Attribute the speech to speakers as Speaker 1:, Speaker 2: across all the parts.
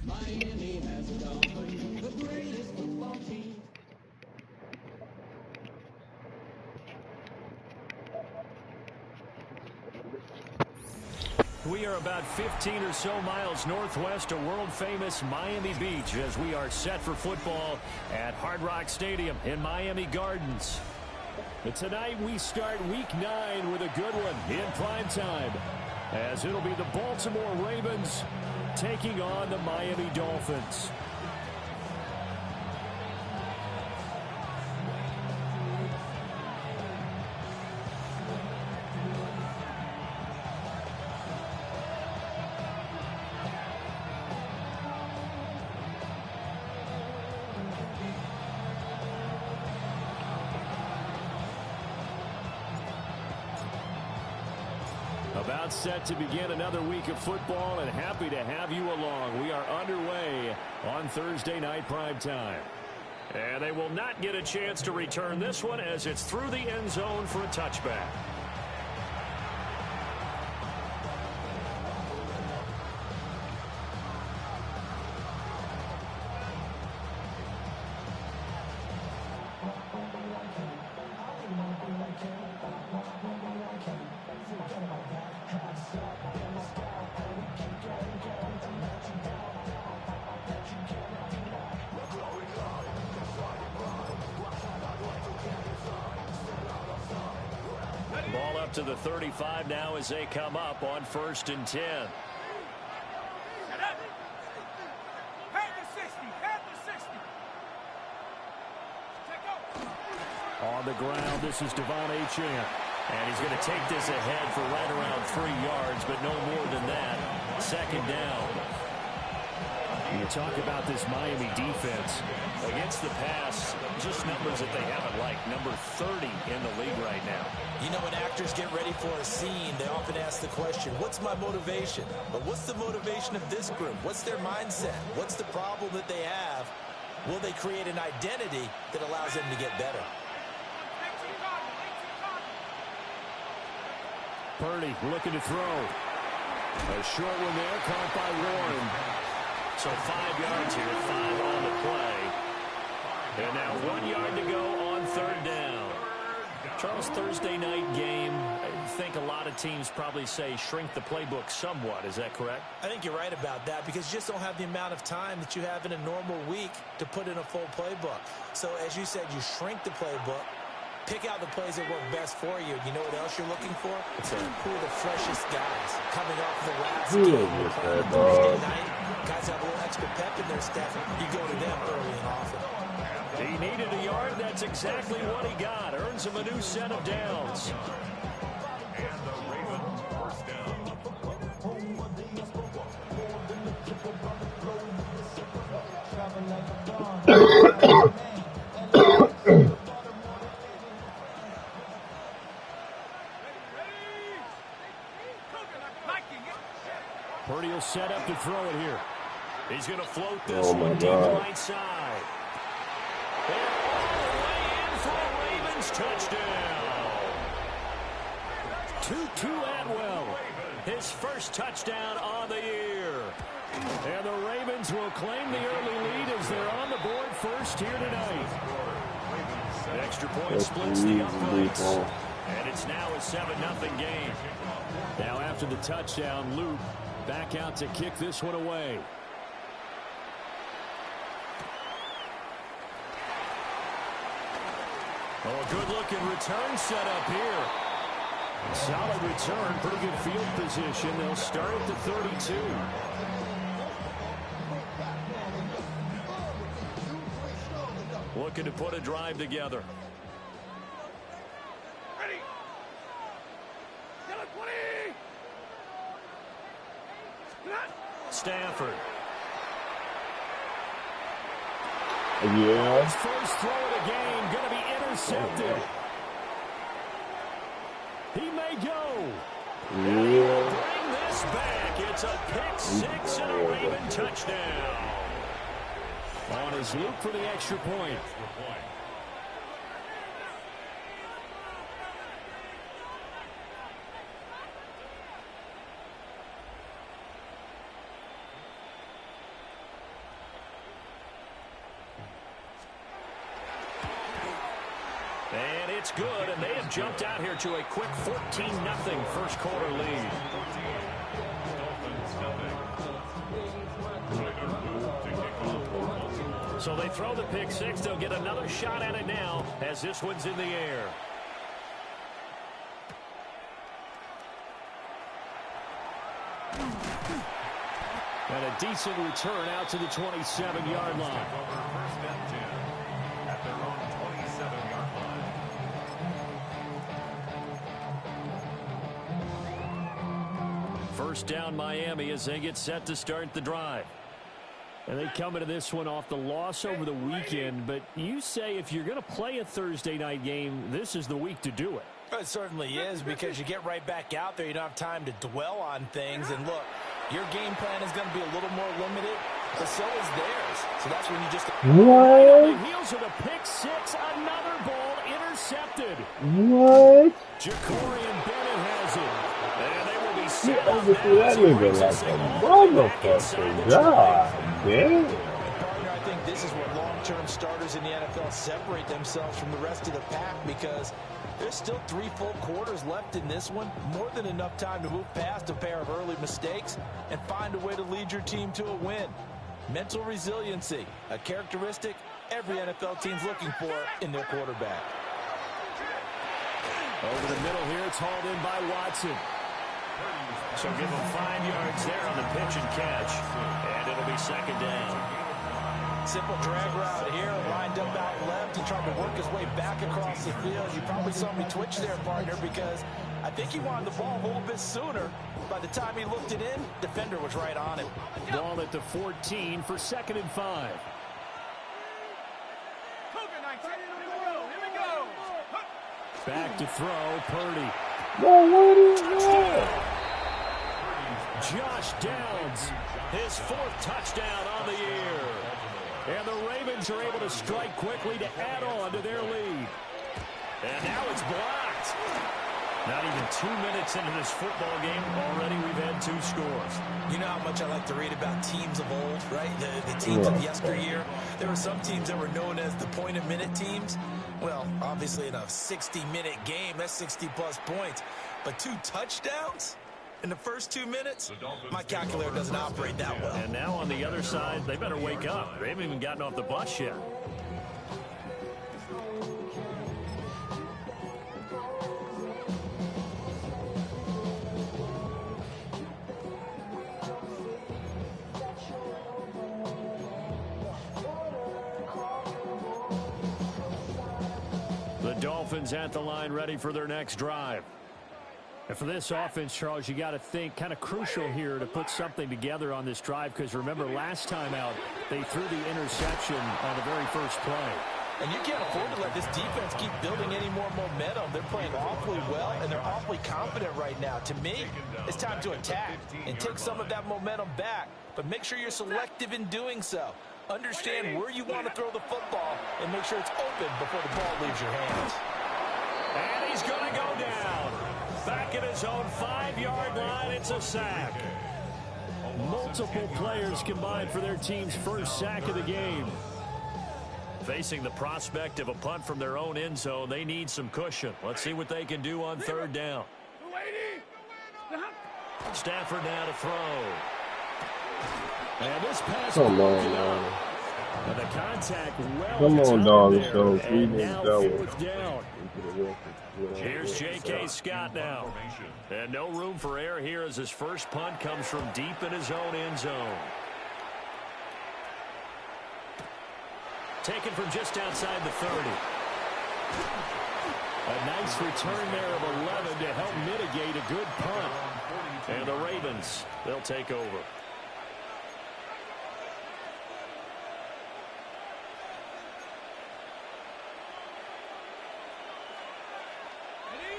Speaker 1: Miami has the Dolphin, the greatest football team.
Speaker 2: We are about 15 or so miles northwest of world-famous Miami Beach as we are set for football at Hard Rock Stadium in Miami Gardens. But tonight we start Week 9 with a good one in prime time, as it'll be the Baltimore Ravens taking on the Miami Dolphins. About set to begin another week of football, and happy to have you along. We are underway on Thursday night prime time. And they will not get a chance to return this one as it's through the end zone for a touchback. Ball up to the 35 now as they come up on 1st and 10. On the ground, this is Devon Achane. And he's going to take this ahead for right around 3 yards, but no more than that. 2nd down. You talk about this Miami defense. Against the pass, just numbers that they haven't liked. Number 30 in the league right now.
Speaker 3: You know, when actors get ready for a scene, they often ask the question, what's my motivation? But what's the motivation of this group? What's their mindset? What's the problem that they have? Will they create an identity that allows them to get better?
Speaker 2: Purdy looking to throw. A short one there, caught by Warren. So 5 yards here, 5 on the play. And now 1 yard to go on 3rd down. Charles, Thursday night game, I think a lot of teams probably say shrink the playbook somewhat. Is that correct?
Speaker 3: I think you're right about that because you just don't have the amount of time that you have in a normal week to put in a full playbook. So as you said, you shrink the playbook. Pick out the plays that work best for you. You know what else you're looking for? Who are the freshest guys coming off the last game? Thursday night, guys have a little extra pep in their step. You go to them early and often.
Speaker 2: He needed a yard. That's exactly what he got. Earns him a new set of downs.
Speaker 4: And the Ravens first down.
Speaker 2: Purdy will set up to throw it here. He's going to float this one deep right side. And all the way in for a Ravens touchdown. Tutu Atwell, his first touchdown on the year. And the Ravens will claim the early lead as they're on the board first here tonight. The extra point splits the uprights. And it's now a 7-0 game. Now after the touchdown, Luke back out to kick this one away. Oh, a good-looking return set up here. Solid return, pretty good field position. They'll start at the 32. Looking to put a drive together. Stafford.
Speaker 5: Yeah.
Speaker 2: His first throw of the game going to be intercepted. He may go. And he will bring this back. It's a pick six and a Raven touchdown. On his loop for the extra point. it's good, and they have jumped out here to a quick 14-0 first quarter lead. So they throw the pick six. They'll get another shot at it now as this one's in the air. And a decent return out to the 27-yard line.
Speaker 4: First and 10 at their own 27-yard line.
Speaker 2: First down Miami as they get set to start the drive. And they come into this one off the loss over the weekend. But you say if you're going to play a Thursday night game, this is the week to do it.
Speaker 3: It certainly is, because you get right back out there. You don't have time to dwell on things. And look, your game plan is going to be a little more limited, but so is theirs. So that's when you just...
Speaker 2: Right on the heels of the pick six, another ball intercepted.
Speaker 5: What?
Speaker 2: Jacorian Bennett has it. And they will be set
Speaker 5: I
Speaker 2: up
Speaker 5: just see
Speaker 2: now
Speaker 5: that
Speaker 2: as he
Speaker 5: nigga
Speaker 2: brings
Speaker 5: like
Speaker 2: us
Speaker 5: a
Speaker 2: all the way back inside
Speaker 5: motherfucker.
Speaker 2: the
Speaker 5: God damn.
Speaker 3: Partner, I think this is where long-term starters in the NFL separate themselves from the rest of the pack, because there's still 3 full quarters left in this one. More than enough time to move past a pair of early mistakes and find a way to lead your team to a win. Mental resiliency, a characteristic every NFL team's looking for in their quarterback.
Speaker 2: Over the middle here, it's hauled in by Watson. So give him 5 yards there on the pitch and catch. And it'll be second down.
Speaker 3: Simple drag route here, lined up out left. He tried to work his way back across the field. You probably saw me twitch there, partner, because I think he wanted the ball a little bit sooner. By the time he looked it in, defender was right on him.
Speaker 2: Ball at the 14 for 2nd and 5. Back to throw, Purdy.
Speaker 5: No, what is that?
Speaker 2: Josh Downs, his 4th touchdown on the year. And the Ravens are able to strike quickly to add on to their lead. And now it's blocked. Not even 2 minutes into this football game, already we've had 2 scores.
Speaker 3: You know how much I like to read about teams of old, right? The teams of yesteryear. There were some teams that were known as the point-a-minute teams. Well, obviously in a 60-minute game, that's 60-plus points. But 2 touchdowns in the first 2 minutes? My calculator doesn't operate that well.
Speaker 2: And now on the other side, they better wake up. They haven't even gotten off the bus yet. The Dolphins at the line, ready for their next drive. And for this offense, Charles, you got to think kind of crucial here to put something together on this drive, because remember last time out they threw the interception on the very first play.
Speaker 3: And you can't afford to let this defense keep building any more momentum. They're playing awfully well, and they're awfully confident right now. To me, it's time to attack and take some of that momentum back. But make sure you're selective in doing so. Understand where you want to throw the football and make sure it's open before the ball leaves your hands.
Speaker 2: And he's going to go down. Back at his own 5-yard line, it's a sack. Multiple players combined for their team's first sack of the game. Facing the prospect of a punt from their own end zone, they need some cushion. Let's see what they can do on 3rd down. Stafford now to throw. And this pass
Speaker 5: Come on,
Speaker 2: broken
Speaker 5: man.
Speaker 2: up. And the contact well
Speaker 5: Come on,
Speaker 2: timed
Speaker 5: dog.
Speaker 2: there.
Speaker 5: So
Speaker 2: And
Speaker 5: we
Speaker 2: now
Speaker 5: go.
Speaker 2: 4th down. Here's J.K. Scott now. And no room for error here as his first punt comes from deep in his own end zone. Taken from just outside the 30. A nice return there of 11 to help mitigate a good punt. And the Ravens, they'll take over.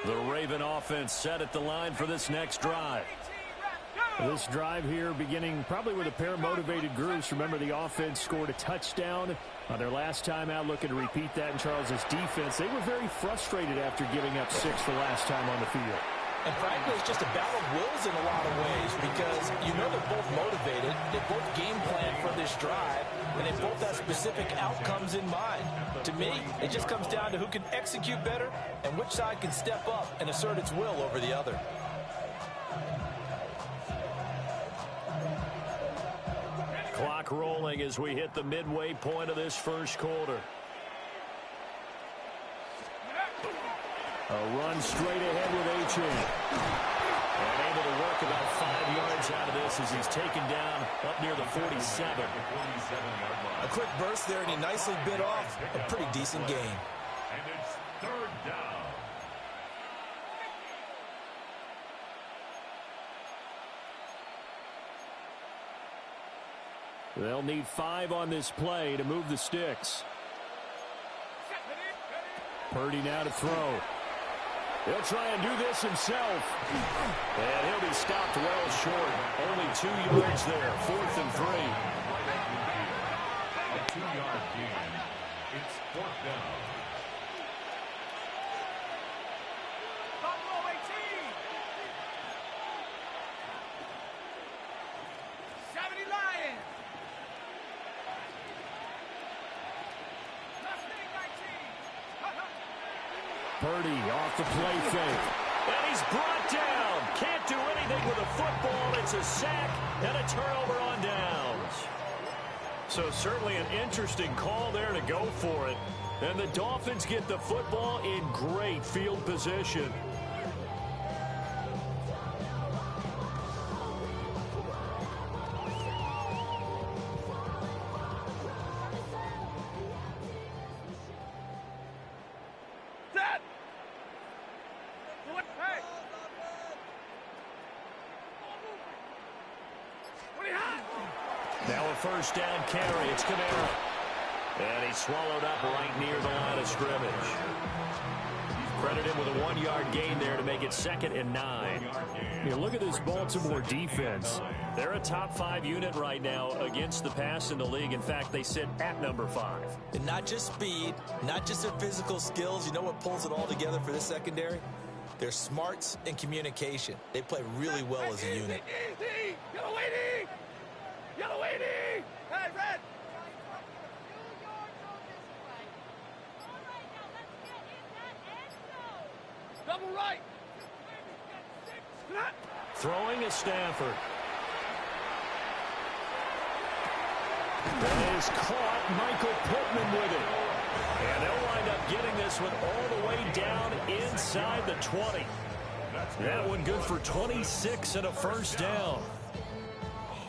Speaker 2: The Raven offense set at the line for this next drive. This drive here beginning probably with a pair of motivated groups. Remember, the offense scored a touchdown on their last time out, looking to repeat that in Charles's defense. They were very frustrated after giving up 6 the last time on the field.
Speaker 3: And frankly, it's just a battle of wills in a lot of ways, because you know they're both motivated. They both game plan for this drive. and they both have specific outcomes in mind. To me, it just comes down to who can execute better and which side can step up and assert its will over the other.
Speaker 2: Clock rolling as we hit the midway point of this first quarter. A run straight ahead with H.A. And able to work about 5 yards out of this as he's taken down up near the 47.
Speaker 3: A quick burst there, and he nicely bit off a pretty decent gain.
Speaker 4: And it's third down.
Speaker 2: They'll need 5 on this play to move the sticks. Purdy now to throw. He'll try and do this himself. And he'll be stopped well short. Only 2 yards there. 4th and 3.
Speaker 4: A 2-yard gain. It's 4th down.
Speaker 2: Purdy off the play fake. And he's brought down. Can't do anything with a football. It's a sack and a turnover on downs. So certainly an interesting call there to go for it. And the Dolphins get the football in great field position. Now a first down carry. It's Kamara. And he's swallowed up right near the line of scrimmage. Credit him with a 1-yard gain there to make it 2nd and 9. You look at this Baltimore defense. They're a top 5 unit right now against the pass in the league. In fact, they sit at number 5.
Speaker 3: And not just speed, not just their physical skills. You know what pulls it all together for this secondary? Their smarts and communication. They play really well as a unit.
Speaker 1: Yellow waiting! Yellow waiting! Hey, red! Double right!
Speaker 2: Throwing is Stafford. That is caught. Michael Pittman with it. And they'll wind up getting this one all the way down inside the 20. That one good for 26 and a first down.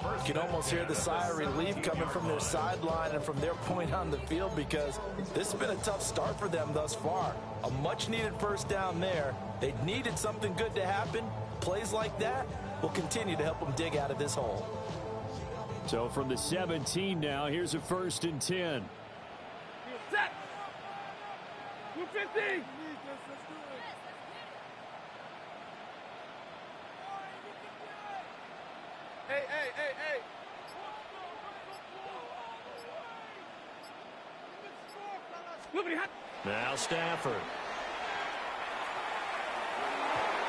Speaker 3: You can almost hear the sigh of relief coming from their sideline and from their point on the field, because this has been a tough start for them thus far. A much-needed first down there. They needed something good to happen. Plays like that will continue to help them dig out of this hole.
Speaker 2: So from the 17 now, here's a 1st and 10.
Speaker 1: Set! 250! Hey, hey, hey, hey!
Speaker 2: Now Stafford.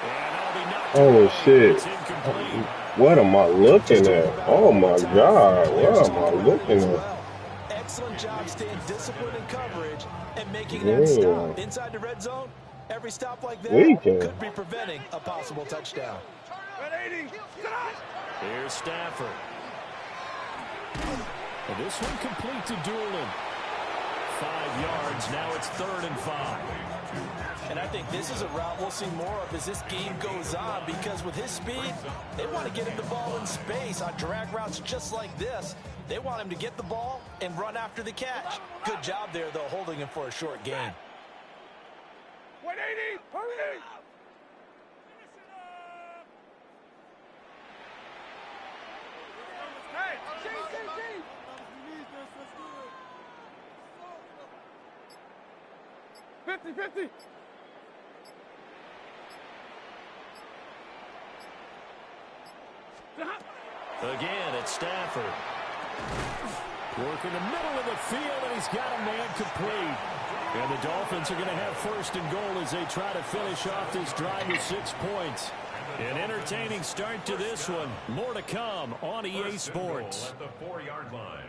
Speaker 2: And that'll be knocked
Speaker 5: Oh
Speaker 2: away.
Speaker 5: shit.
Speaker 2: It's incomplete.
Speaker 5: What am I looking at? Oh my god. What am I looking at?
Speaker 3: Excellent job staying disciplined in coverage and making that stop. Inside the red zone, every stop like that could be preventing a possible touchdown.
Speaker 2: Here's Stafford. And this one complete to Doolin. 5 yards. Now it's 3rd and 5.
Speaker 3: And I think this is a route we'll see more of as this game goes on, because with his speed, they want to get him the ball in space on drag routes just like this. They want him to get the ball and run after the catch. Good job there, though, holding him for a short gain.
Speaker 1: 180! Hurry! Hey, see. 50-50.
Speaker 2: Again, it's Stafford. Work in the middle of the field, and he's got a man complete. And the Dolphins are going to have 1st and goal as they try to finish off this drive with 6 points. An entertaining start to this one. More to come on EA Sports.
Speaker 4: At the 4-yard line.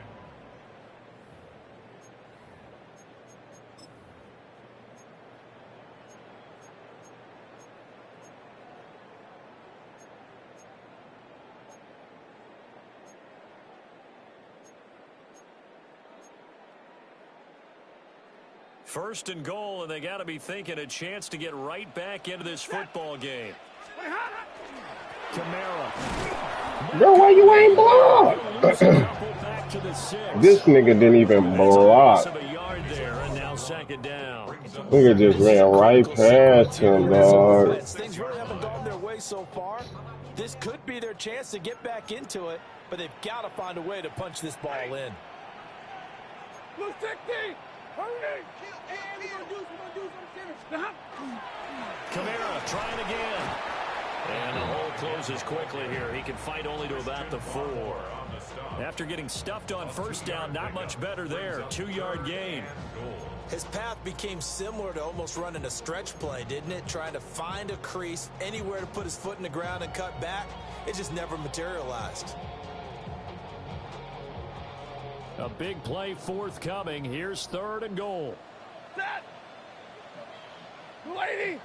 Speaker 2: First and goal, and they got to be thinking a chance to get right back into this football game. Kamara.
Speaker 5: Bro, why you ain't blocked? This nigga didn't even block. Nigga just ran right past him, dog.
Speaker 3: Things really haven't gone their way so far. This could be their chance to get back into it, but they've got to find a way to punch this ball in.
Speaker 2: Kamara trying again. And the hole closes quickly here. He can fight only to about the 4. After getting stuffed on first down, not much better there. 2-yard gain.
Speaker 3: His path became similar to almost running a stretch play, didn't it? Trying to find a crease, anywhere to put his foot in the ground and cut back. It just never materialized.
Speaker 2: A big play forthcoming. Here's 3rd and goal.
Speaker 1: Set. Lady.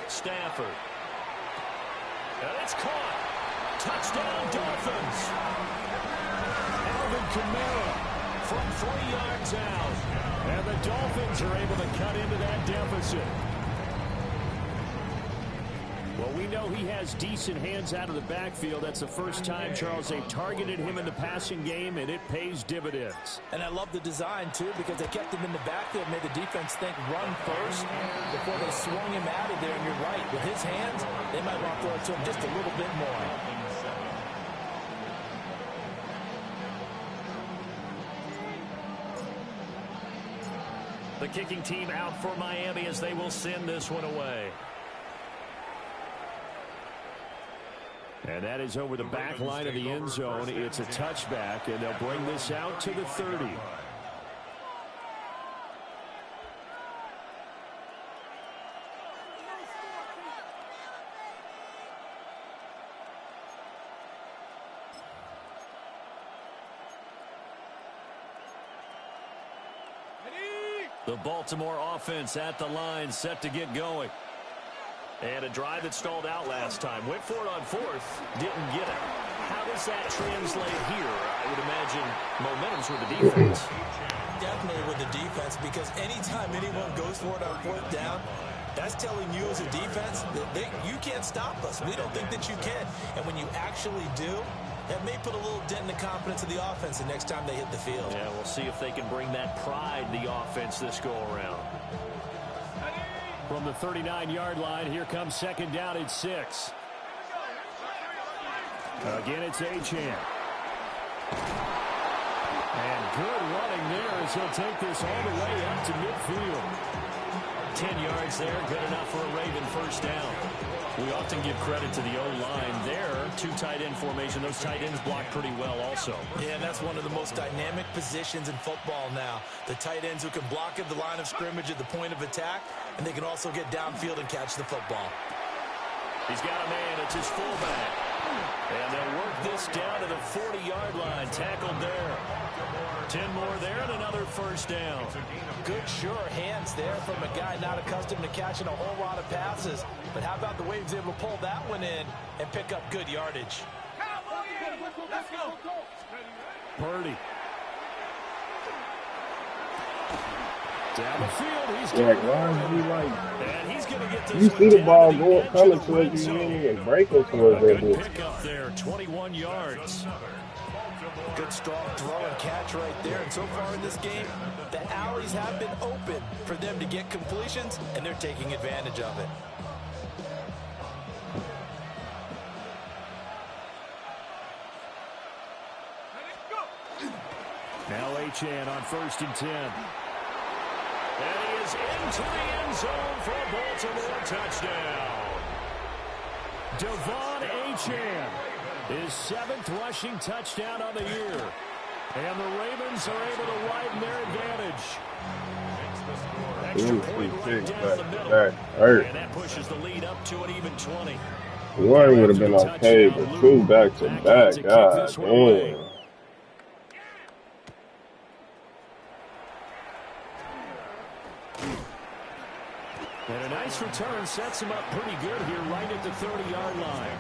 Speaker 2: Stafford. And it's caught. Touchdown, Dolphins. Alvin Kamara from 3 yards out. And the Dolphins are able to cut into that deficit. Well, we know he has decent hands out of the backfield. That's the first time, Charles, they've targeted him in the passing game, and it pays dividends.
Speaker 3: And I love the design, too, because they kept him in the backfield, made the defense think run first before they swung him out of there. And you're right, with his hands, they might want to throw it to him just a little bit more.
Speaker 2: The kicking team out for Miami as they will send this one away. And that is over the back line of the end zone. It's a touchback, and they'll bring this out to the 30. The Baltimore offense at the line, set to get going. And a drive that stalled out last time. Went for it on 4th. Didn't get it. How does that translate here? I would imagine momentum's with the defense.
Speaker 3: Definitely with the defense, because anytime anyone goes for it on 4th down, that's telling you as a defense that you can't stop us. We don't think that you can. And when you actually do, that may put a little dent in the confidence of the offense the next time they hit the field.
Speaker 2: Yeah, we'll see if they can bring that pride in the offense this go-around. From the 39-yard line, here comes 2nd down at 6. Again, it's Achane. And good running there as he'll take this all the way up to midfield. 10 yards there, good enough for a Raven first down. We often give credit to the O-line there. 2 tight end formation. Those tight ends block pretty well also.
Speaker 3: Yeah, and that's one of the most dynamic positions in football now. The tight ends who can block at the line of scrimmage at the point of attack, and they can also get downfield and catch the football.
Speaker 2: He's got a man. It's his fullback. And they'll work this down to the 40-yard line. Tackled there. 10 more there and another first down.
Speaker 3: Good, sure hands there from a guy not accustomed to catching a whole lot of passes. But how about the way he was able to pull that one in and pick up good yardage?
Speaker 1: Let's go.
Speaker 2: Purdy. Down the field, he's
Speaker 5: And
Speaker 2: he's going to get this.
Speaker 5: You see the ball going coming towards you and breaking towards that
Speaker 2: Good
Speaker 5: bitch.
Speaker 2: pick up there, 21 yards.
Speaker 3: Good strong throw and catch right there. And so far in this game, the alleys have been open for them to get completions, and they're taking advantage of it.
Speaker 2: Now Achane on 1st and 10. And he is into the end zone for a Baltimore touchdown. Devon Achane, his 7th rushing touchdown on the year. And the Ravens are able to widen their advantage. Extra point right down the middle. And that pushes the lead up to an even 20.
Speaker 5: One would have been okay, but 2 back-to-back, god damn.
Speaker 2: And a nice return sets him up pretty good here right at the 30-yard line.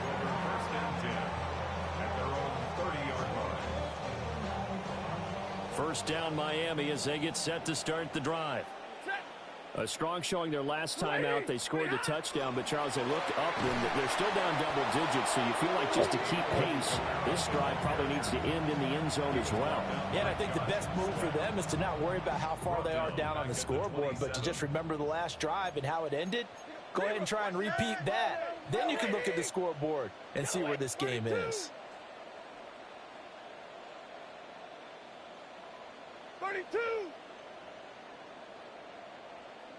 Speaker 2: First down Miami as they get set to start the drive. A strong showing their last time out. They scored the touchdown, but Charles, they looked up and they're still down double digits, so you feel like just to keep pace, this drive probably needs to end in the end zone as well.
Speaker 3: Yeah, and I think the best move for them is to not worry about how far they are down on the scoreboard, but to just remember the last drive and how it ended. Go ahead and try and repeat that. Then you can look at the scoreboard and see where this game is.
Speaker 1: 32.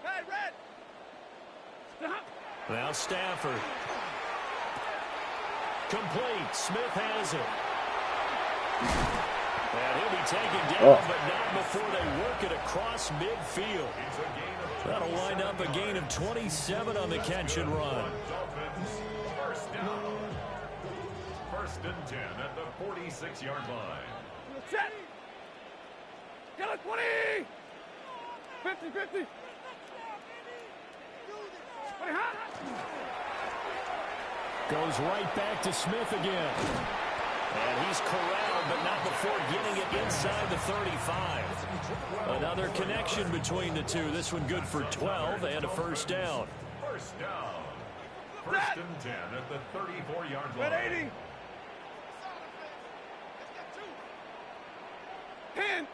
Speaker 1: Hey, red. Stop.
Speaker 2: Now Stafford. Complete. Smith has it. And he'll be taken down, but not before they work it across midfield. That'll wind up a gain of 27 on the catch and run.
Speaker 4: First down. First and 10 at the 46-yard line.
Speaker 1: Set. Get it, 20. 50.
Speaker 2: Goes right back to Smith again. And he's corralled, but not before getting it inside the 35. Another connection between the two. This one good for 12 and a first down.
Speaker 4: First down. First and 10 at the 34-yard line.
Speaker 1: 80. 10.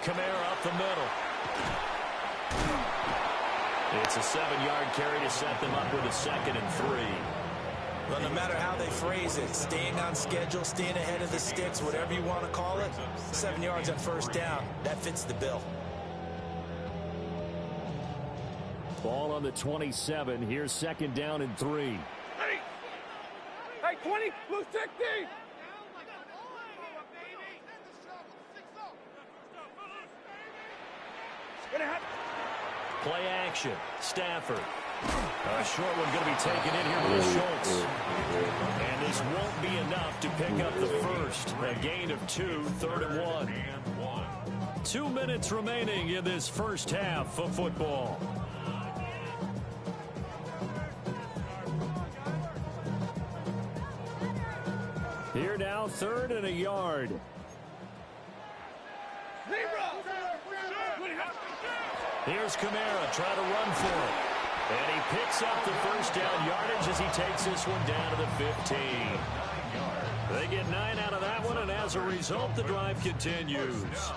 Speaker 2: Kamara up the middle. It's a 7-yard carry to set them up with a 2nd and 3.
Speaker 3: Well, no matter how they phrase it, staying on schedule, staying ahead of the sticks, whatever you want to call it, 7 yards on first down, that fits the bill.
Speaker 2: Ball on the 27. Here's 2nd down and 3.
Speaker 1: Hey, 20, blue 60.
Speaker 2: Play action. Stafford. A short one going to be taken in here with Schultz. And this won't be enough to pick up the first. A gain of 2, 3rd and 1. 2 minutes remaining in this first half of football. Here now, 3rd and a yard. Here's Kamara trying to run for it. And he picks up the first down yardage as he takes this one down to the 15. They get 9 out of that one, and as a result, the drive continues.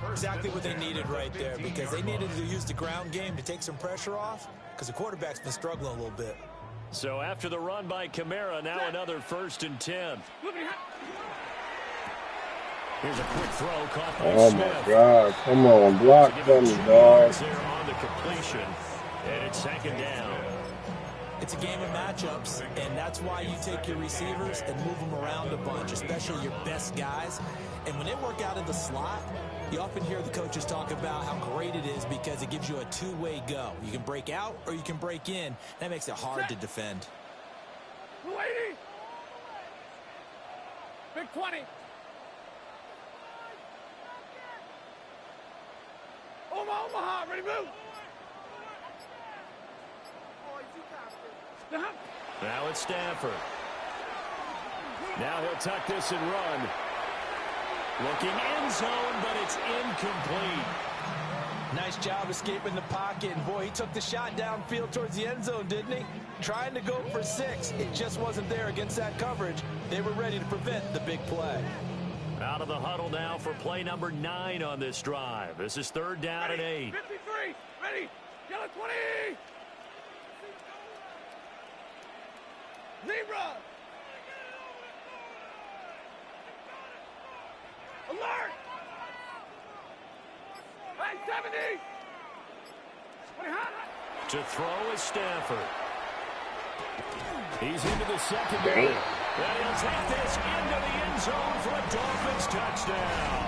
Speaker 3: Exactly what they needed right there, because they needed to use the ground game to take some pressure off, because the quarterback's been struggling a little bit.
Speaker 2: So after the run by Kamara, now another 1st and 10. Here's a quick throw caught by Smith.
Speaker 5: Oh, my God. Come on. Block them, dog.
Speaker 2: There on the completion, and it's 2nd down.
Speaker 3: It's a game of matchups, and that's why you take your receivers and move them around a bunch, especially your best guys. And when they work out in the slot, you often hear the coaches talk about how great it is because it gives you a two-way go. You can break out or you can break in. That makes it hard to defend.
Speaker 1: 280. Big 20. Omaha, ready, move.
Speaker 2: Now it's Stafford. Now he'll tuck this and run. Looking end zone, but it's incomplete.
Speaker 3: Nice job escaping the pocket. And boy, he took the shot downfield towards the end zone, didn't he? Trying to go for 6. It just wasn't there against that coverage. They were ready to prevent the big play.
Speaker 2: Out of the huddle now for play number 9 on this drive. This is 3rd down and 8.
Speaker 1: 53. Ready. Yellow 20. Zebra. Alert. Hey, 70.
Speaker 2: To throw is Stafford. He's into the secondary. And he'll take this into the end zone for a Dolphins touchdown.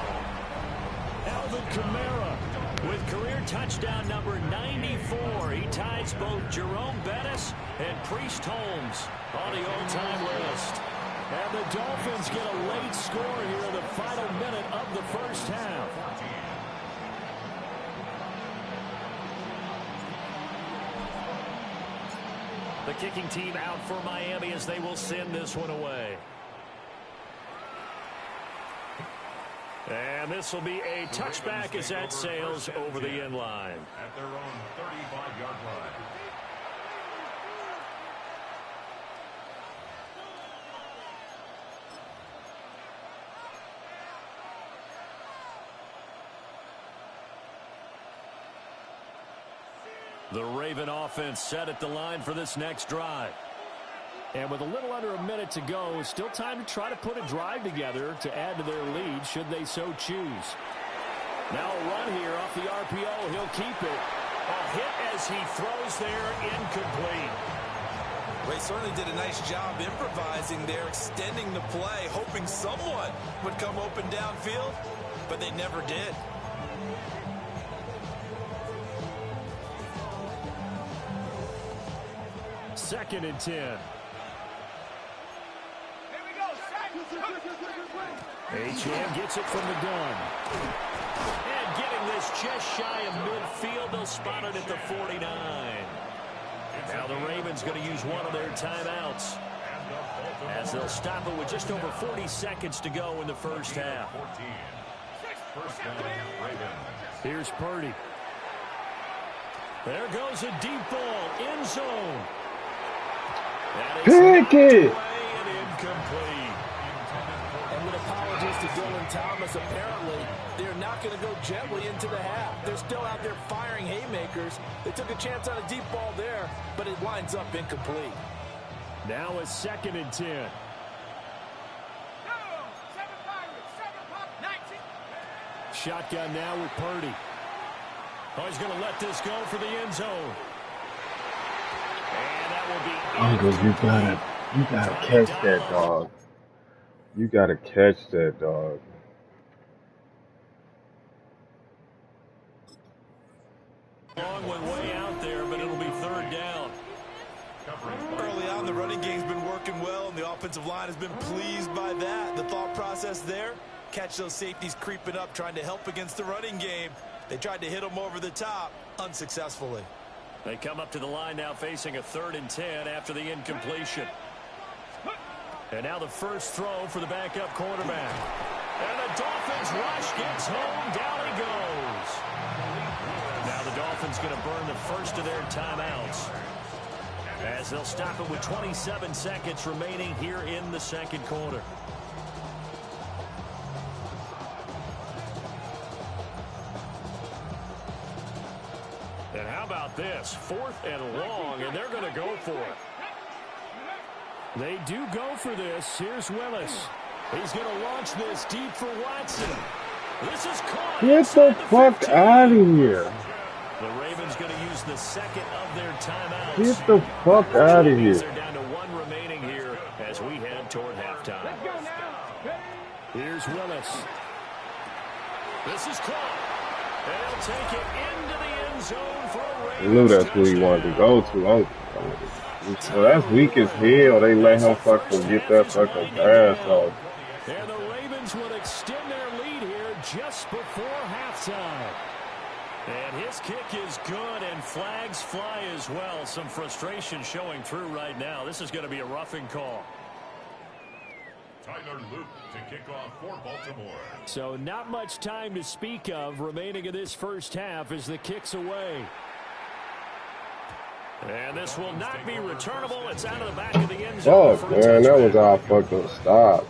Speaker 2: Alvin Kamara with career touchdown number 94. He ties both Jerome Bettis and Priest Holmes on the all-time list. And the Dolphins get a late score here in the final minute of the first half. The kicking team out for Miami as they will send this one away. And this will be a touchback as that sails over the end line.
Speaker 4: At their own 35-yard line.
Speaker 2: The Raven offense set at the line for this next drive. And with a little under a minute to go, still time to try to put a drive together to add to their lead should they so choose. Now a run here off the RPO. He'll keep it. A hit as he throws there, incomplete.
Speaker 3: Ray certainly did a nice job improvising there, extending the play, hoping someone would come open downfield, but they never did.
Speaker 2: Second and 10. H.M. gets it from the gun. And getting this just shy of midfield, they'll spot it at the 49. Now the Ravens going to use one of their timeouts as they'll stop it with just over 40 seconds to go in the first half. Here's Purdy. There goes a deep ball, end zone.
Speaker 5: Pick it!
Speaker 2: Incomplete.
Speaker 3: And with apologies to Dylan Thomas, apparently they're not going to go gently into the half. They're still out there firing haymakers. They took a chance on a deep ball there, but it winds up incomplete.
Speaker 2: Now a second and 10. Shotgun now with Purdy. Oh, he's going to let this go for the end zone. And that will be
Speaker 5: Uncle, you gotta catch that dog. You gotta catch that dog.
Speaker 2: long way out there, but it'll be third down.
Speaker 3: Early on, the running game's been working well, and the offensive line has been pleased by that. The thought process there, catch those safeties creeping up, trying to help against the running game. They tried to hit them over the top, unsuccessfully.
Speaker 2: They come up to the line now facing a 3rd and 10 after the incompletion. And now the first throw for the backup quarterback. And the Dolphins rush gets home. Down he goes. Now the Dolphins going to burn the first of their timeouts as they'll stop it with 27 seconds remaining here in the second quarter. And how about this? 4th and long, and they're going to go for it. They do go for this. Here's Willis. He's going to launch this deep for Watson. This is caught.
Speaker 5: Get the fuck out of here.
Speaker 2: The Ravens going to use the second of their timeouts.
Speaker 5: Get the fuck out of here.
Speaker 2: They're down to 1 remaining here as we head toward halftime. Here's Willis. This is caught. And he'll take it into the end zone for a Ravens.
Speaker 5: I knew that's who he wanted to go to. So that's weak as hell. They let him fucking get that fucking pass off.
Speaker 2: And the Ravens would extend their lead here just before halftime. And his kick is good, and flags fly as well. Some frustration showing through right now. This is going to be a roughing call.
Speaker 4: Tyler Luke to kick off for Baltimore.
Speaker 2: So not much time to speak of remaining in this first half as the kick's away. And this will not be returnable. It's out of the back of the end zone.
Speaker 5: Oh, man, that was our fucking stop.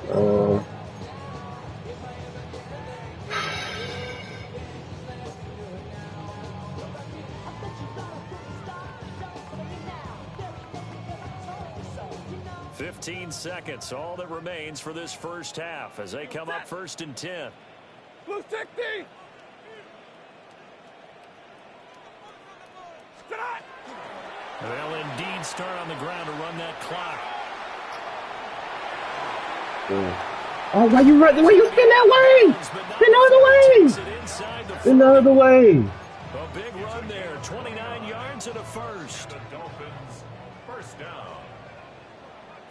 Speaker 2: 15 seconds, all that remains for this first half as they come up 1st and 10.
Speaker 1: Blue 60!
Speaker 2: They'll indeed start on the ground to run that clock.
Speaker 5: Oh, why you run? Why you spin that way? Spin the other way. Spin the other way.
Speaker 2: A big run there, 29 yards and a first.
Speaker 4: The Dolphins first down.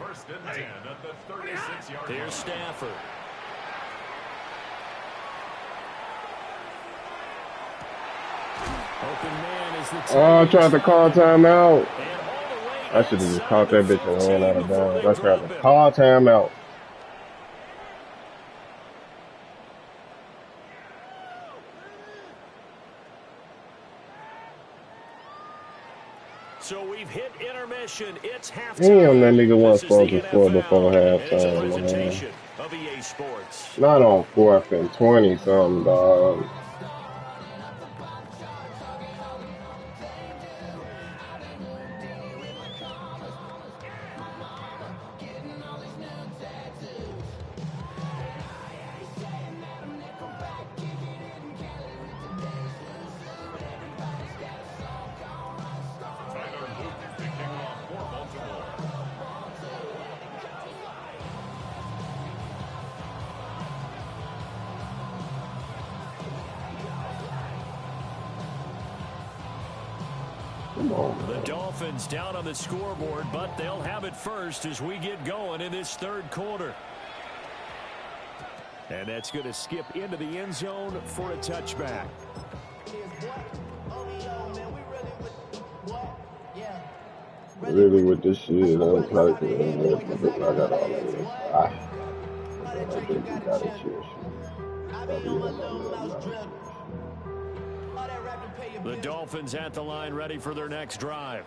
Speaker 4: 1st and 10 at the 36-yard line.
Speaker 2: Here's Stafford. Open man is the
Speaker 5: Oh, I tried to call timeout.
Speaker 2: And all the way
Speaker 5: I should have just caught that bitch and ran out of
Speaker 2: Before
Speaker 5: bounds.
Speaker 2: they
Speaker 5: I tried
Speaker 2: drop
Speaker 5: to
Speaker 2: it.
Speaker 5: call timeout.
Speaker 2: So we've hit intermission. It's halftime.
Speaker 5: Damn, that nigga wasn't
Speaker 2: This is the
Speaker 5: supposed to score before
Speaker 2: NFL, and it's a
Speaker 5: halftime, man.
Speaker 2: presentation of EA Sports.
Speaker 5: Not on 4th and 20 something, dog.
Speaker 4: Tyler Luke, the kickoff for Baltimore.
Speaker 5: Come on,
Speaker 2: The
Speaker 5: man.
Speaker 2: Dolphins down on the scoreboard, but they'll have it first as we get going in this third quarter. And that's going to skip into the end zone for a touchback.
Speaker 5: Really with this shit, I'm probably I got all of this. I think you got it, shit.
Speaker 2: The Dolphins at the line ready for their next drive.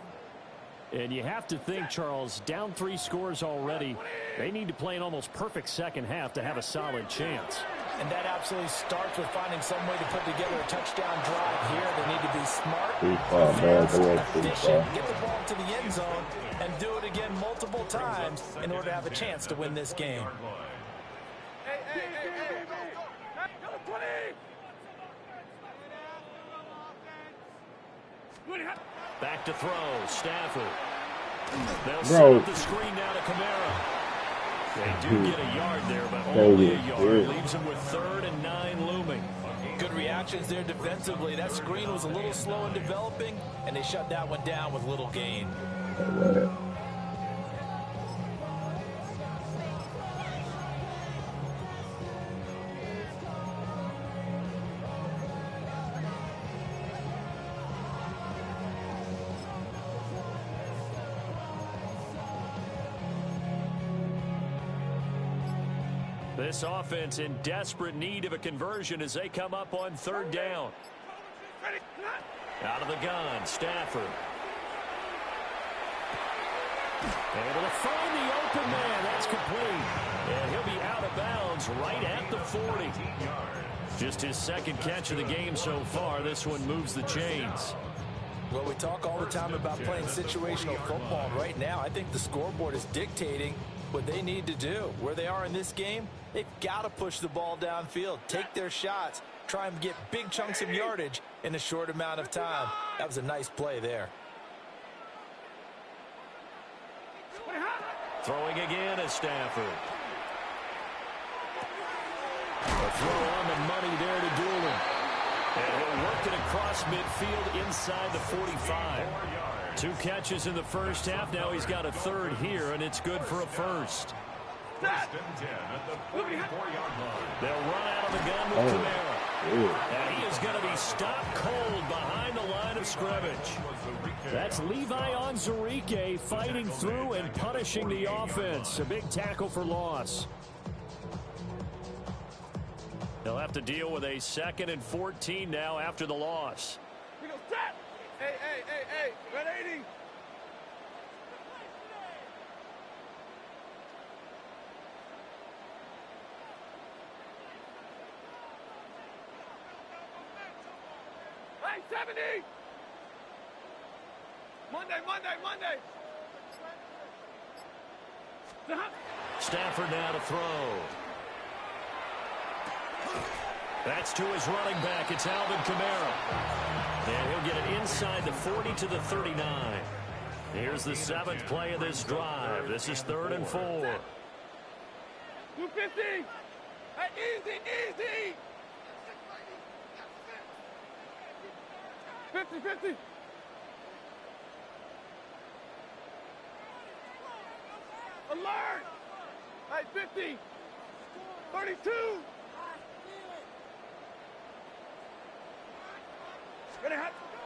Speaker 2: And you have to think, Charles, down 3 scores already. They need to play an almost perfect second half to have a solid chance.
Speaker 3: And that absolutely starts with finding some way to put together a touchdown drive here. They need to be smart,
Speaker 5: Too far, man. They went too
Speaker 3: efficient,
Speaker 5: far.
Speaker 3: get the ball to the end zone, and do it again multiple times in order to have a chance to win this game.
Speaker 2: Back to throw, Stafford. They'll
Speaker 5: Bro.
Speaker 2: set the screen now to Kamara. They do get a yard there, but
Speaker 5: Dang
Speaker 2: only
Speaker 5: it,
Speaker 2: a yard.
Speaker 5: dude.
Speaker 2: Leaves them with 3rd and 9 looming.
Speaker 3: Good reactions there defensively. That screen was a little slow in developing, and they shut that one down with little gain.
Speaker 2: This offense in desperate need of a conversion as they come up on 3rd down. Out of the gun, Stafford. Able to find the open man. That's complete. And he'll be out of bounds right at the 40. Just his 2nd catch of the game so far. This one moves the chains.
Speaker 3: Well, we talk all the time about playing situational football. Right now, I think the scoreboard is dictating what they need to do. Where they are in this game, they've got to push the ball downfield, take their shots, try and get big chunks of yardage in a short amount of time. That was a nice play there.
Speaker 2: Throwing again is Stafford. A throw on the money there to Doolin. And he'll work it across midfield inside the 45. 2 catches in the first half. Now he's got a 3rd here, and it's good for a 1st.
Speaker 4: 1st and 10 at the 44-yard line.
Speaker 2: They'll run out of the gun with Kamara. And he is going to be stopped cold behind the line of scrimmage. That's Levi Onwuzurike fighting through and punishing the offense. A big tackle for loss. They'll have to deal with a 2nd and 14 now after the loss.
Speaker 1: Hey, 180. Hey, 70. Monday.
Speaker 2: Stafford now to throw. That's to his running back. It's Alvin Kamara. And he'll get it inside the 40 to the 39. Here's the 7th play of this drive. This is 3rd and 4.
Speaker 1: 250. Hey, easy. 50. Alert! Hey, 50. 32.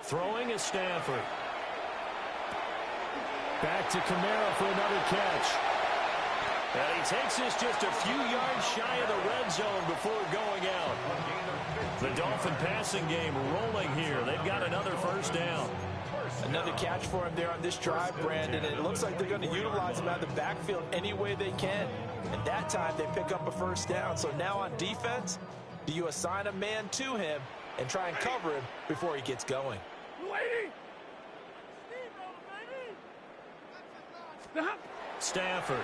Speaker 2: Throwing is Stafford. Back to Kamara for another catch. And he takes this just a few yards shy of the red zone before going out. The Dolphin passing game rolling here. They've got another first down.
Speaker 3: Another catch for him there on this drive, Brandon, and it looks like they're going to utilize him out of the backfield any way they can. And that time they pick up a first down. So now on defense, do you assign a man to him and try and cover him before he gets going?
Speaker 2: Stafford.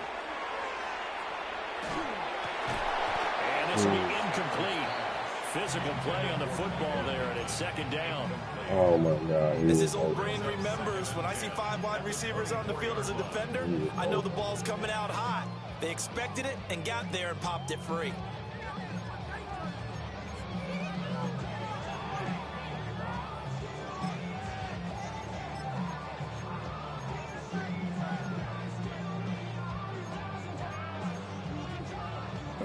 Speaker 2: And this will be incomplete. Physical play on the football there, and it's second down.
Speaker 5: Oh, my God.
Speaker 3: As his old brain remembers, when I see 5 wide receivers on the field as a defender, I know the ball's coming out hot. They expected it and got there and popped it free.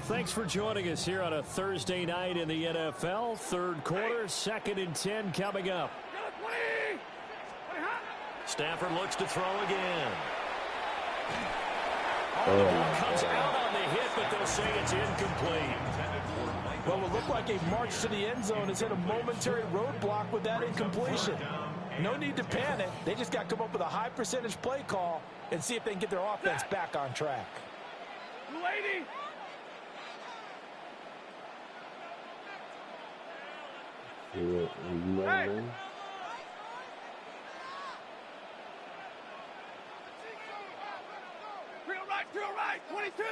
Speaker 2: Thanks for joining us here on a Thursday night in the NFL. Third quarter, 2nd and 10 coming up. Stafford looks to throw again. The ball comes out on the hit, but they'll say it's incomplete.
Speaker 3: Well, it looked like a march to the end zone has hit a momentary roadblock with that incompletion. No need to panic. They just got to come up with a high percentage play call and see if they can get their offense back on track.
Speaker 1: Lady.
Speaker 5: Hey.
Speaker 1: Drill right, 22.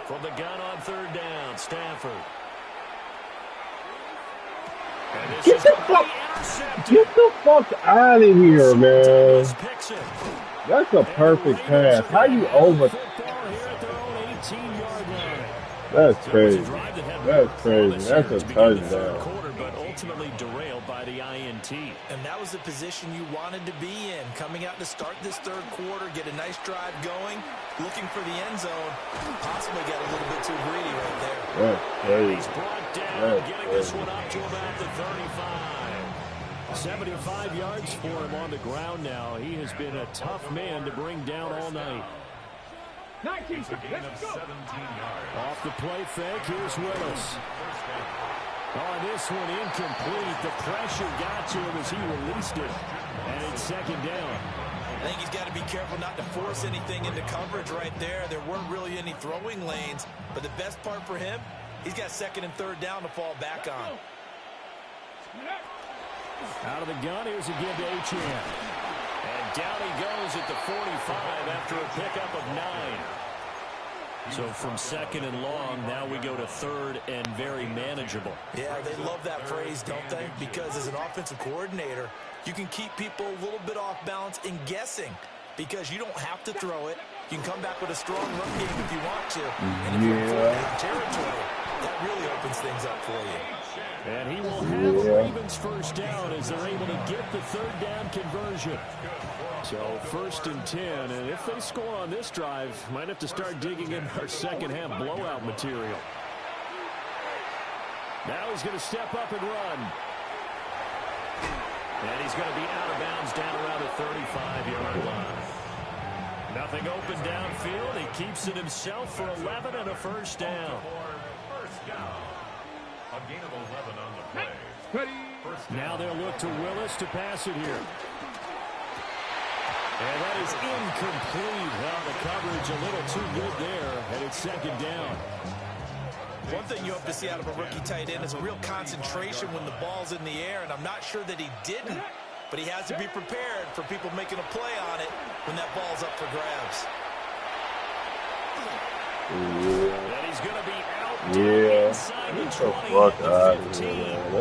Speaker 2: From the gun on third down, Stafford. And this is
Speaker 5: Get the fuck out of here, man. That's a perfect pass. How you over? That's crazy. That's crazy. That's a touchdown.
Speaker 2: But ultimately derailed by the INT.
Speaker 3: And that was the position you wanted to be in. Coming out to start this third quarter, get a nice drive going, looking for the end zone. Possibly got a little bit too greedy right there.
Speaker 5: That's crazy.
Speaker 2: He's brought down, getting this one up to about the 35. 75 yards for him on the ground now. He has been a tough man to bring down all night.
Speaker 1: 19, let's go.
Speaker 2: Off the play fake, here's Willis. Oh, this one incomplete. The pressure got to him as he released it. And it's second down.
Speaker 3: I think he's got to be careful not to force anything into coverage right there. There weren't really any throwing lanes. But the best part for him, he's got second and third down to fall back on.
Speaker 2: Out of the gun, here's a give to Achane. And down he goes at the 45 after a pickup of 9. So from second and long, now we go to third and very manageable.
Speaker 3: Yeah, they love that phrase, don't they? Because as an offensive coordinator, you can keep people a little bit off balance in guessing because you don't have to throw it. You can come back with a strong run game if you want to. And if you're in fourth down territory, that really opens things up for you.
Speaker 2: And he will have the Ravens first down as they're able to get the third down conversion. So first and 10, and if they score on this drive, might have to start digging in our second half blowout material. Now he's going to step up and run. And he's going to be out of bounds down around the 35-yard line. Nothing open downfield. He keeps it himself for 11 and a first down.
Speaker 4: A gain of 11 on the play.
Speaker 2: Now they'll look to Willis to pass it here. And that is incomplete. Well, the coverage a little too good there, and it's second down.
Speaker 3: One thing you hope to see out of a rookie tight end is a real concentration when the ball's in the air, and I'm not sure that he didn't, but he has to be prepared for people making a play on it when that ball's up for grabs.
Speaker 2: And he's going to be out inside the 20 to 15.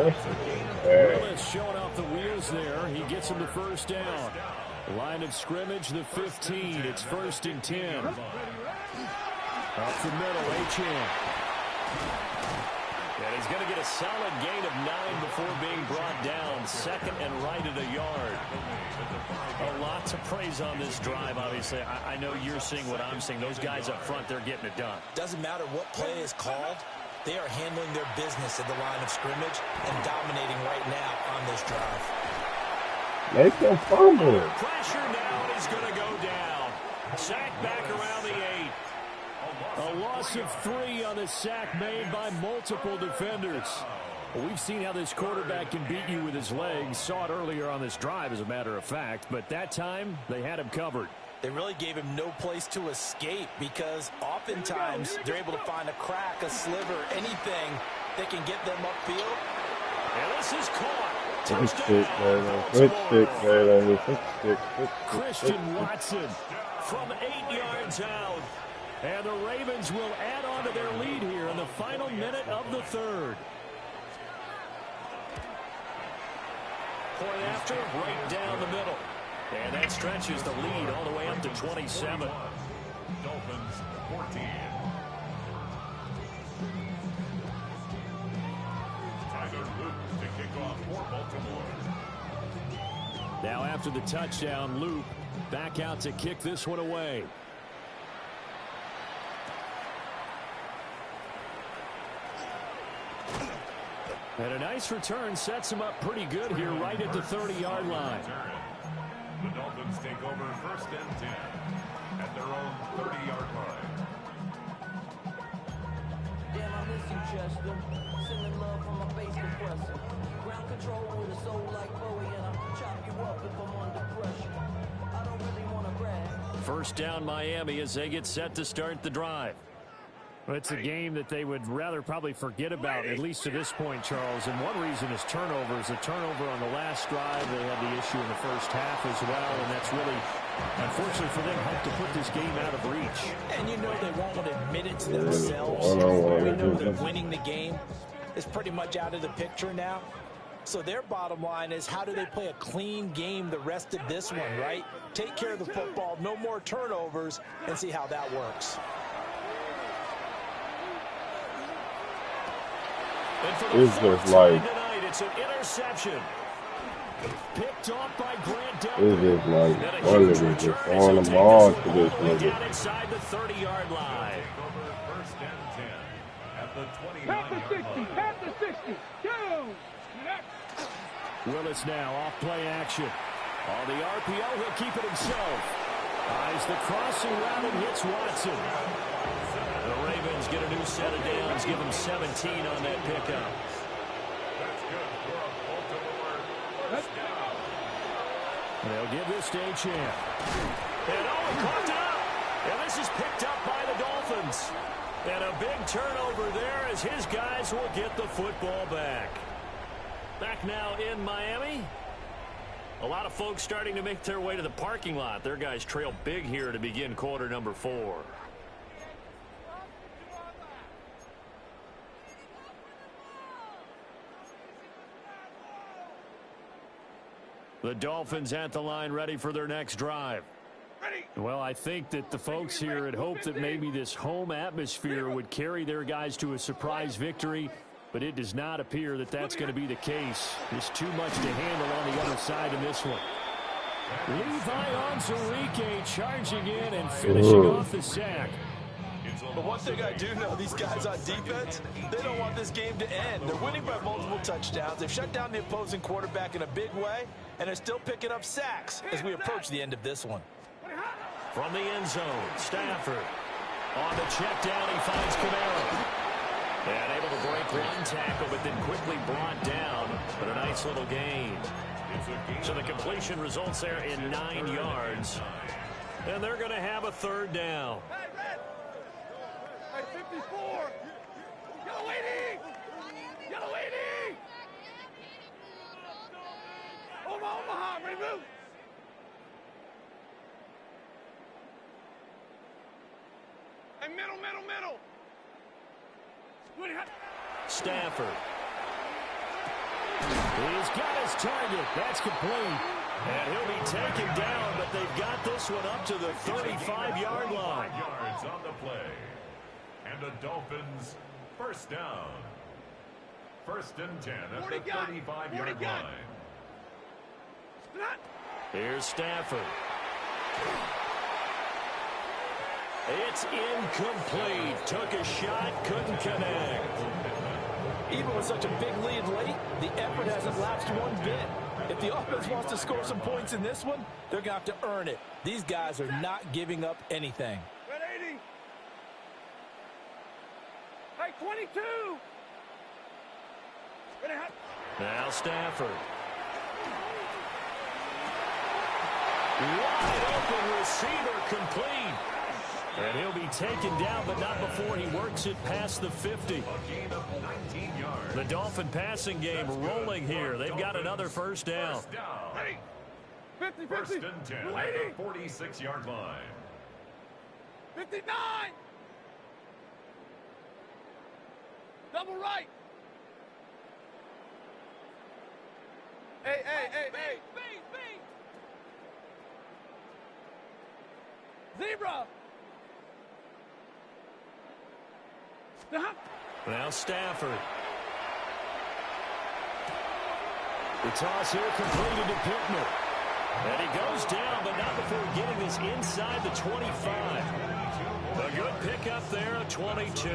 Speaker 2: Willis showing off the wheels there. He gets him the first down. Line of scrimmage, the 15. It's first and 10. Up the middle, Achane. And he's going to get a solid gain of 9 before being brought down. Second and right at a yard. A lot to praise on this drive, obviously. I know you're seeing what I'm seeing. Those guys up front, they're getting it done.
Speaker 3: Doesn't matter what play is called. They are handling their business at the line of scrimmage and dominating right now on this drive.
Speaker 5: Make him fumble.
Speaker 2: Pressure now, and he's going to go down. Sack back around the 8. A loss of 3 on a sack made by multiple defenders. Well, we've seen how this quarterback can beat you with his legs. Saw it earlier on this drive, as a matter of fact. But that time, they had him covered.
Speaker 3: They really gave him no place to escape because oftentimes they're able to find a crack, a sliver, anything that can get them upfield.
Speaker 2: And this is caught. Christian Watson from 8 yards out. And the Ravens will add on to their lead here in the final minute of the third. Point after, right down the middle. And that stretches the lead all the way up to 27.
Speaker 4: Dolphins 14. Tyler Luke to kick off for Baltimore.
Speaker 2: Now after the touchdown, Luke back out to kick this one away. And a nice return sets him up pretty good here right at the 30-yard line.
Speaker 4: The Dolphins take over 1st and 10 at their own 30-yard line.
Speaker 1: Damn, I miss you, Chester. Sending love from my face compressor. Ground control with a soul like Bowie, and I'll chop you up if I'm under pressure. I don't really want to brag.
Speaker 2: First down Miami as they get set to start the drive. Well, it's a game that they would rather probably forget about, at least to this point, Charles. And one reason is turnovers. A turnover on the last drive. They had the issue in the first half as well, and that's really, unfortunately for them, helped to put this game out of reach.
Speaker 3: And you know they won't admit it to themselves. We know that winning the game is pretty much out of the picture now. So their bottom line is, how do they play a clean game the rest of this one, right? Take care of the football, no more turnovers, and see how that works.
Speaker 5: It's just like,
Speaker 2: tonight, it's an interception. Picked off by Grant
Speaker 5: it's just like, one of them just throwing the ball to this nigga.
Speaker 2: Inside the 30-yard line.
Speaker 4: First and 10 at the 29-yard line.
Speaker 6: Pat the 60. Go.
Speaker 2: Willis now off play action. On the RPO, he'll keep it himself. Eyes the crossing route and hits Watson. The Ravens get a new set of downs, give them 17 on that pickup.
Speaker 4: That's good for a Baltimore first down.
Speaker 2: They'll give this to Champ. And he caught it up. And this is picked up by the Dolphins. And a big turnover there as his guys will get the football back. Back now in Miami. A lot of folks starting to make their way to the parking lot. Their guys trail big here to begin quarter number 4. The Dolphins at the line ready for their next drive. Well, I think that the folks here had hoped that maybe this home atmosphere would carry their guys to a surprise victory, but it does not appear that that's going to be the case. There's too much to handle on the other side in this one. Levi Onwuzurike charging in and finishing off the sack.
Speaker 3: But one thing I do know, these guys on defense, they don't want this game to end. They're winning by multiple touchdowns. They've shut down the opposing quarterback in a big way, and they're still picking up sacks as we approach the end of this one.
Speaker 2: From the end zone, Stafford. On the check down, he finds Camaro. And able to break one tackle, but then quickly brought down. But a nice little gain. So the completion results there in 9 yards. And they're going to have a third down.
Speaker 6: Hey, 54. Yellow 80. Yellow 80. Omaha, remove. Hey, middle.
Speaker 2: Stafford. He's got his target. That's complete. And he'll be taken down, but they've got this one up to the 35-yard line.
Speaker 4: Yards on the play. And the Dolphins first down. 1st and 10 at the 35-yard line.
Speaker 2: Here's Stafford. It's incomplete. Took a shot, couldn't connect.
Speaker 3: Even with such a big lead late, the effort hasn't lapsed one bit. If the offense wants to score some points in this one, they're going to have to earn it. These guys are not giving up anything.
Speaker 6: Red 80. Hey, 22. Ready, hot.
Speaker 2: Now Stafford. Wide open receiver complete. And he'll be taken down, but not before he works it past the 50.
Speaker 4: A gain of 19 yards.
Speaker 2: The Dolphin passing game rolling here. They've got another first down.
Speaker 4: First down.
Speaker 6: Ready. 50, 50.
Speaker 4: First and 10 at the 46-yard line.
Speaker 6: 59. Double right. Hey. Zebra.
Speaker 2: Now Stafford. The toss here completed to Pittman. And he goes down, but not before getting this inside the 25. A good pickup there, a 22.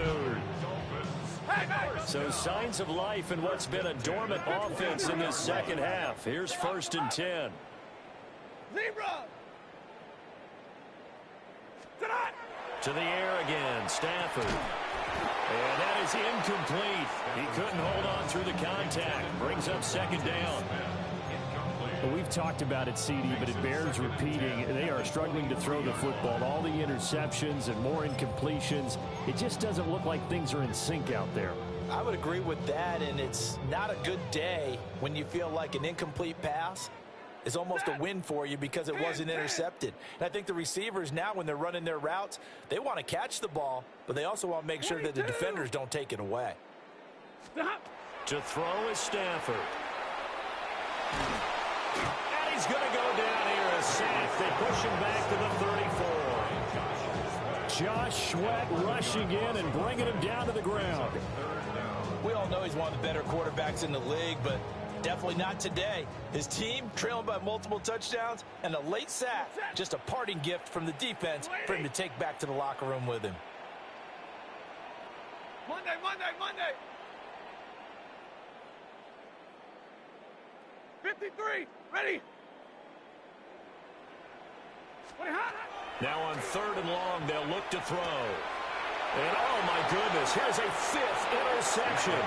Speaker 2: So signs of life in what's been a dormant offense in this second half. Here's first and 10.
Speaker 6: Zebra.
Speaker 2: To the air again, Stafford. And that is incomplete. He couldn't hold on through the contact. Brings up second down.
Speaker 7: Well, we've talked about it, CD, but it bears repeating. They are struggling to throw the football. All the interceptions and more incompletions. It just doesn't look like things are in sync out there.
Speaker 3: I would agree with that, and it's not a good day when you feel like an incomplete pass is almost a win for you because it wasn't intercepted. And I think the receivers now, when they're running their routes, they want to catch the ball, but they also want to make sure that the defenders don't take it away.
Speaker 2: To throw is Stafford. And he's going to go down here, a sack. They push him back to the 34.
Speaker 7: Josh Sweat rushing in and bringing him down to the ground.
Speaker 3: We all know he's one of the better quarterbacks in the league, but definitely not today. His team trailing by multiple touchdowns and a late sack. Just a parting gift from the defense for him to take back to the locker room with him.
Speaker 6: Monday. 53. Ready.
Speaker 2: Now on third and long, they'll look to throw. And oh my goodness, here's a fifth interception.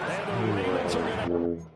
Speaker 2: And the Ravens are going to